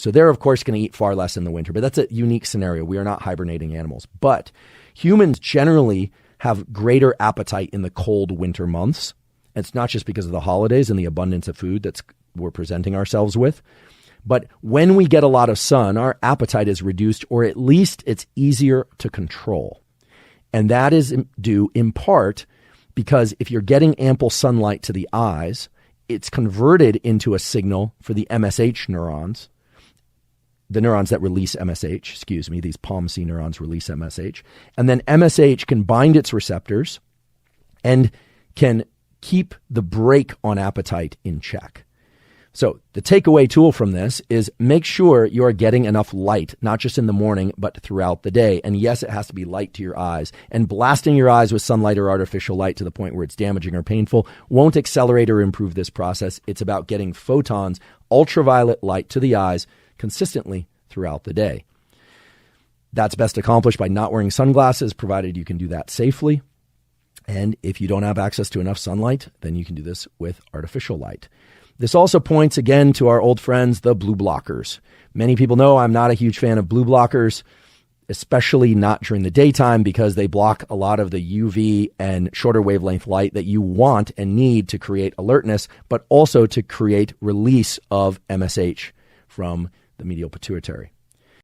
So they're, of course, going to eat far less in the winter, but that's a unique scenario. We are not hibernating animals. But humans generally have greater appetite in the cold winter months. It's not just because of the holidays and the abundance of food that we're presenting ourselves with. But when we get a lot of sun, our appetite is reduced, or at least it's easier to control. And that is due in part because if you're getting ample sunlight to the eyes, it's converted into a signal for the MSH neurons, the neurons that release MSH, these POMC neurons release MSH. And then MSH can bind its receptors and can keep the brake on appetite in check. So the takeaway tool from this is make sure you are getting enough light, not just in the morning, but throughout the day. And yes, it has to be light to your eyes. And blasting your eyes with sunlight or artificial light to the point where it's damaging or painful won't accelerate or improve this process. It's about getting photons, ultraviolet light to the eyes consistently throughout the day. That's best accomplished by not wearing sunglasses, provided you can do that safely. And if you don't have access to enough sunlight, then you can do this with artificial light. This also points again to our old friends, the blue blockers. Many people know I'm not a huge fan of blue blockers, especially not during the daytime, because they block a lot of the UV and shorter wavelength light that you want and need to create alertness, but also to create release of MSH from the medial pituitary.